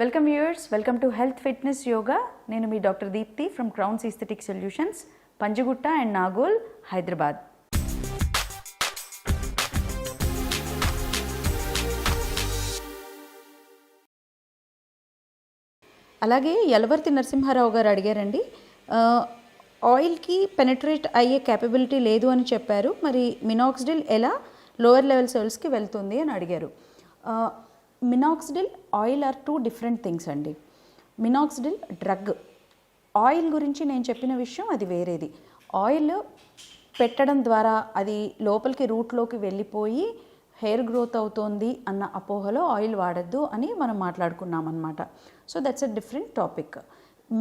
Welcome viewers, welcome to health fitness yoga. నేను మీ doctor Deepthi from Crowns aesthetic solutions, Panjagutta and Nagole, Hyderabad. అలాగే యలవర్తి నరసింహారావు గారు అడిగారండి, ఆయిల్కి పెనట్రేట్ అయ్యే క్యాపబిలిటీ లేదు అని చెప్పారు, మరి మినాక్సిడిల్ ఎలా లోవర్ లెవెల్ సెల్స్కి వెళ్తుంది అని అడిగారు. Minoxidil, oil are two different things అండి. మినాక్సిడిల్ డ్రగ్, ఆయిల్ గురించి నేను చెప్పిన విషయం అది వేరేది. ఆయిల్ పెట్టడం ద్వారా అది లోపలికి రూట్లోకి వెళ్ళిపోయి హెయిర్ గ్రోత్ అవుతోంది అన్న అపోహలో ఆయిల్ వాడద్దు అని మనం మాట్లాడుకున్నాం అన్నమాట. So that's a different topic.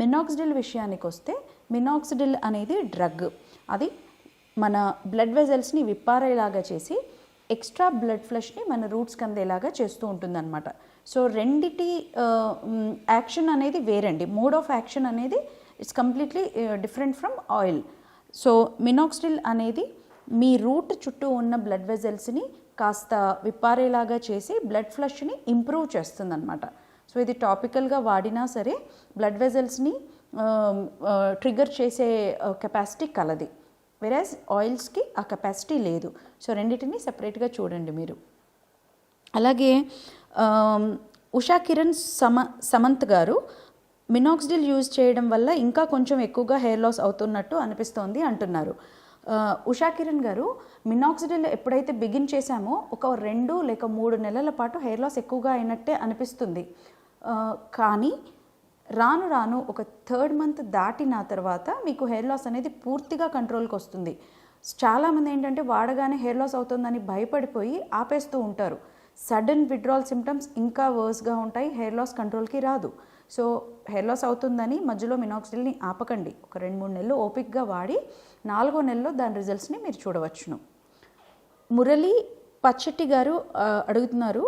Minoxidil విషయానికి వస్తే, మినాక్సిడిల్ అనేది డ్రగ్. అది మన బ్లడ్ వెజల్స్ని విప్పారేలాగా చేసి ఎక్స్ట్రా బ్లడ్ ఫ్లష్ని మన రూట్స్కి అందేలాగా చేస్తూ ఉంటుందన్నమాట. సో రెండిటి యాక్షన్ అనేది వేరండి. మోడ్ ఆఫ్ యాక్షన్ అనేది it's completely different from oil. So minoxidil అనేది మీ రూట్ చుట్టూ ఉన్న బ్లడ్ వెజల్స్ని కాస్త విప్పారేలాగా చేసి బ్లడ్ ఫ్లష్ని ఇంప్రూవ్ చేస్తుందన్నమాట. సో ఇది టాపికల్గా వాడినా సరే బ్లడ్ వెజల్స్ని ట్రిగర్ చేసే కెపాసిటీ కలది. వెరాజ్ ఆయిల్స్కి ఆ కెపాసిటీ లేదు. సో రెండింటిని సెపరేట్గా చూడండి మీరు. అలాగే ఉషా కిరణ్ సమంత్ గారు మినాక్సిడిల్ యూజ్ చేయడం వల్ల ఇంకా కొంచెం ఎక్కువగా హెయిర్ లాస్ అవుతున్నట్టు అనిపిస్తోంది అంటున్నారు. ఉషా కిరణ్ గారు, మినాక్సిడిల్ ఎప్పుడైతే బిగిన్ చేశామో ఒక 2 లేక 3 నెలల పాటు హెయిర్ లాస్ ఎక్కువగా అయినట్టే అనిపిస్తుంది. కానీ రాను రాను ఒక 3rd మంత్ దాటిన తర్వాత మీకు హెయిర్ లాస్ అనేది పూర్తిగా కంట్రోల్కి వస్తుంది. చాలామంది ఏంటంటే వాడగానే హెయిర్ లాస్ అవుతుందని భయపడిపోయి ఆపేస్తూ ఉంటారు. సడన్ విడ్రాల్ సిమ్టమ్స్ ఇంకా వర్స్గా ఉంటాయి, హెయిర్ లాస్ కంట్రోల్కి రాదు. సో హెయిర్ లాస్ అవుతుందని మధ్యలో మినాక్సిడిల్ని ఆపకండి. ఒక 2-3 నెలలు ఓపిక్గా వాడి 4వ నెలలో దాని రిజల్ట్స్ని మీరు చూడవచ్చును. మురళి పచ్చటి గారు అడుగుతున్నారు,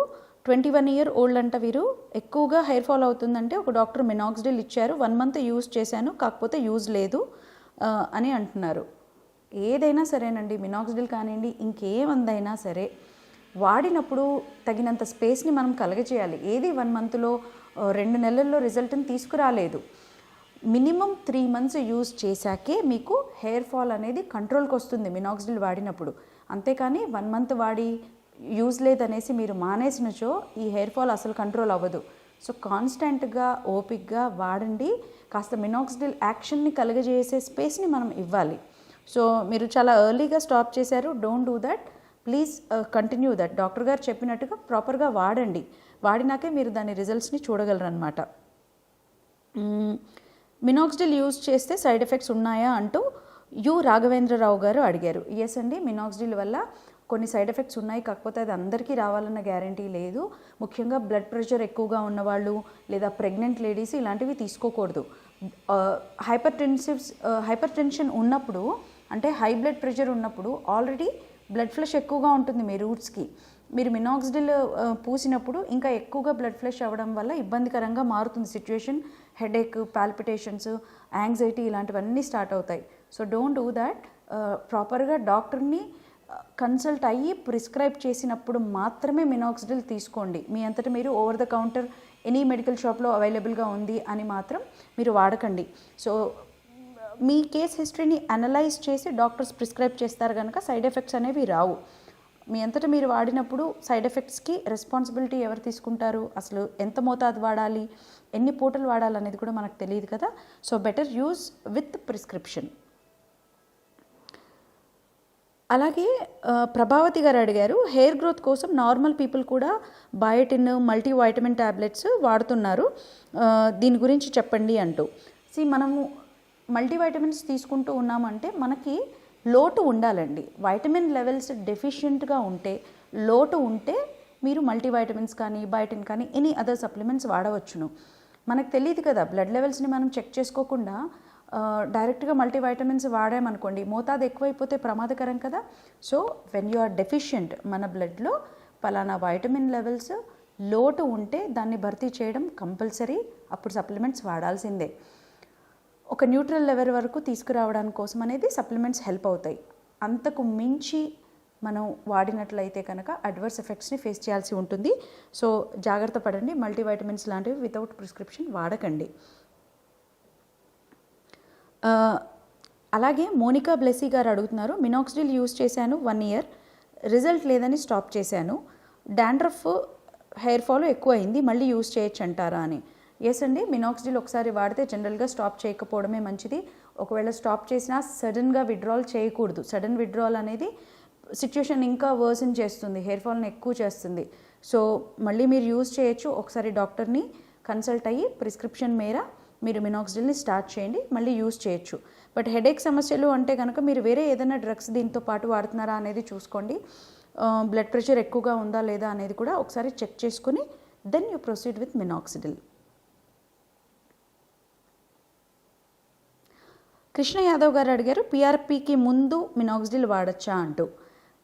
21 year old అంట వీరు, ఎక్కువగా హెయిర్ ఫాల్ అవుతుందంటే ఒక డాక్టర్ మినాక్సిడిల్ ఇచ్చారు, 1 month యూజ్ చేశాను, కాకపోతే యూజ్ లేదు అని అంటున్నారు. ఏదైనా సరేనండి, మినాక్సిడిల్ కానివ్వండి ఇంకేమందైనా సరే వాడినప్పుడు తగినంత స్పేస్ని మనం కలగజేయాలి. ఏది 1 monthలో 2 నెలల్లో రిజల్ట్ని తీసుకురాలేదు. మినిమం 3 months యూజ్ చేశాకే మీకు హెయిర్ ఫాల్ అనేది కంట్రోల్కి వస్తుంది మినాక్సిడిల్ వాడినప్పుడు. అంతేకాని 1 month వాడి యూజ్ లేదనేసి మీరు మానేసినచో ఈ హెయిర్ ఫాల్ అసలు కంట్రోల్ అవ్వదు. సో కాన్స్టెంట్గా ఓపిక్గా వాడండి. కాస్త మినాక్సిడిల్ యాక్షన్ని కలుగజేసే స్పేస్ని మనం ఇవ్వాలి. సో మీరు చాలా ఎర్లీగా స్టాప్ చేశారు, don't do that, please continue that. Doctor గారు చెప్పినట్టుగా ప్రాపర్గా వాడండి. వాడినాకే మీరు దాని రిజల్ట్స్ని చూడగలరు అనమాట. మినాక్సిడిల్ యూజ్ చేస్తే సైడ్ ఎఫెక్ట్స్ ఉన్నాయా అంటూ రాఘవేంద్రరావు గారు అడిగారు. ఎస్ అండి, మినాక్సిడిల్ వల్ల కొన్ని సైడ్ ఎఫెక్ట్స్ ఉన్నాయి, కాకపోతే అది అందరికీ రావాలన్న గ్యారంటీ లేదు. ముఖ్యంగా బ్లడ్ ప్రెషర్ ఎక్కువగా ఉన్నవాళ్ళు లేదా ప్రెగ్నెంట్ లేడీస్ ఇలాంటివి తీసుకోకూడదు. హైపర్ టెన్షన్ ఉన్నప్పుడు, అంటే హై బ్లడ్ ప్రెషర్ ఉన్నప్పుడు ఆల్రెడీ బ్లడ్ ఫ్లష్ ఎక్కువగా ఉంటుంది మీ రూట్స్కి. మీరు మినాక్సిడిల్ పూసినప్పుడు ఇంకా ఎక్కువగా బ్లడ్ ఫ్లష్ అవ్వడం వల్ల ఇబ్బందికరంగా మారుతుంది సిచ్యువేషన్. హెడేక్, పాల్పిటేషన్స్, యాంగ్జైటీ ఇలాంటివన్నీ స్టార్ట్ అవుతాయి. So don't do that. ప్రాపర్గా డాక్టర్ని కన్సల్ట్ అయ్యి ప్రిస్క్రైబ్ చేసినప్పుడు మాత్రమే మినాక్సిడిల్ తీసుకోండి. మీ అంతటా మీరు over the counter any medical షాప్లో అవైలబుల్గా ఉంది అని మాత్రం మీరు వాడకండి. సో మీ కేస్ హిస్టరీని అనలైజ్ చేసి డాక్టర్స్ ప్రిస్క్రైబ్ చేస్తారు కనుక సైడ్ ఎఫెక్ట్స్ అనేవి రావు. మీ అంతటా మీరు వాడినప్పుడు సైడ్ ఎఫెక్ట్స్కి రెస్పాన్సిబిలిటీ ఎవరు తీసుకుంటారు, అసలు ఎంత మోతాదు వాడాలి, ఎన్ని పూటలు వాడాలి అనేది కూడా మనకు తెలియదు కదా. So better use with prescription. అలాగే ప్రభావతి గారు అడిగారు, హెయిర్ గ్రోత్ కోసం నార్మల్ పీపుల్ కూడా బయోటిన్, మల్టీవైటమిన్ ట్యాబ్లెట్స్ వాడుతున్నారు, దీని గురించి చెప్పండి అంటూ. మనము మల్టీవైటమిన్స్ తీసుకుంటూ ఉన్నామంటే మనకి లోటు ఉండాలండి. వైటమిన్ లెవెల్స్ డెఫిషియెంట్గా ఉంటే, లోటు ఉంటే మీరు మల్టీవైటమిన్స్ కానీ బయోటిన్ కానీ ఎనీ అదర్ సప్లిమెంట్స్ వాడవచ్చును. మనకు తెలియదు కదా, బ్లడ్ లెవెల్స్ని మనం చెక్ చేసుకోకుండా డైరెక్ట్గా మల్టీవైటమిన్స్ వాడామనుకోండి, మోతాదు ఎక్కువైపోతే ప్రమాదకరం కదా. So when you are deficient, మన బ్లడ్లో పలానా వైటమిన్ లెవెల్స్ లోటు ఉంటే దాన్ని భర్తీ చేయడం కంపల్సరీ, అప్పుడు సప్లిమెంట్స్ వాడాల్సిందే. ఒక న్యూట్రల్ లెవెల్ వరకు తీసుకురావడానికి కోసం అనేది సప్లిమెంట్స్ హెల్ప్ అవుతాయి. అంతకు మించి మనం వాడినట్లయితే కనుక అడ్వర్స్ ఎఫెక్ట్స్ని ఫేస్ చేయాల్సి ఉంటుంది. సో జాగ్రత్త పడండి. మల్టీవైటమిన్స్ లాంటివి వితౌట్ ప్రిస్క్రిప్షన్ వాడకండి. అలాగే మోనికా బ్లెస్సీ గారు అడుగుతున్నారు, మినాక్సిడిల్ యూస్ చేశాను 1 year, రిజల్ట్ లేదని స్టాప్ చేశాను. డాండ్రఫ్ హెయిర్ ఫాల్ ఎక్కువ అయింది, మళ్ళీ యూస్ చేయొచ్చు అంటారా అని. ఎస్ అండి, మినాక్సిడిల్ ఒకసారి వాడితే జనరల్గా స్టాప్ చేయకపోవడమే మంచిది. ఒకవేళ స్టాప్ చేసినా సడన్గా విత్డ్రాల్ చేయకూడదు. సడన్ విత్డ్రాల్ అనేది సిచ్యుయేషన్ ఇంకా వర్సన్ చేస్తుంది, హెయిర్ ఫాల్ని ఎక్కువ చేస్తుంది. సో మళ్ళీ మీరు యూజ్ చేయొచ్చు. ఒకసారి డాక్టర్ని కన్సల్ట్ అయ్యి ప్రిస్క్రిప్షన్ మేర మీరు మినాక్సిడిల్ని స్టార్ట్ చేయండి, మళ్ళీ యూజ్ చేయొచ్చు. బట్ హెడేక్ సమస్యలు అంటే కనుక మీరు వేరే ఏదైనా డ్రగ్స్ దీంతో పాటు వాడుతున్నారా అనేది చూసుకోండి. బ్లడ్ ప్రెషర్ ఎక్కువగా ఉందా లేదా అనేది కూడా ఒకసారి చెక్ చేసుకుని then you proceed with minoxidil. Krishna Yadav గారు అడిగారు, పిఆర్పికి ముందు మినాక్సిడిల్ వాడచ్చా అంటూ.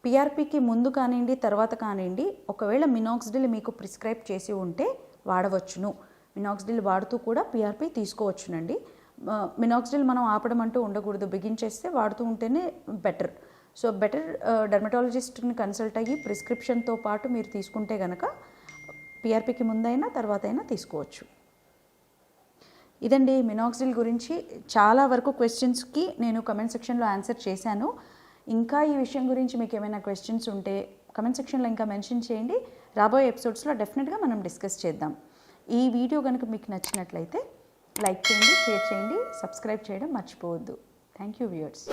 పిఆర్పికి ముందు కానివ్వండి, తర్వాత కానివ్వండి, ఒకవేళ మినాక్సిడిల్ మీకు ప్రిస్క్రైబ్ చేసి ఉంటే వాడవచ్చును. మినాక్సిడిల్ వాడుతూ కూడా పిఆర్పి తీసుకోవచ్చునండి. మినాక్సిడిల్ మనం ఆపడం అంటూ ఉండకూడదు, బిగించేస్తే వాడుతూ ఉంటేనే బెటర్. సో బెటర్ డెర్మటాలజిస్ట్ని కన్సల్ట్ అయ్యి ప్రిస్క్రిప్షన్తో పాటు మీరు తీసుకుంటే కనుక పిఆర్పికి ముందైనా తర్వాత అయినా తీసుకోవచ్చు. ఇదండి మినాక్సిడిల్ గురించి చాలా వరకు క్వశ్చన్స్కి నేను కమెంట్ సెక్షన్లో ఆన్సర్ చేశాను. ఇంకా ఈ విషయం గురించి మీకు ఏమైనా క్వశ్చన్స్ ఉంటే కమెంట్ సెక్షన్లో ఇంకా మెన్షన్ చేయండి. రాబోయే ఎపిసోడ్స్లో డెఫినెట్గా మనం డిస్కస్ చేద్దాం. ఈ వీడియో కనుక మీకు నచ్చినట్లయితే లైక్ చేయండి, షేర్ చేయండి, సబ్స్క్రైబ్ చేయడం మర్చిపోవద్దు. Thank you viewers.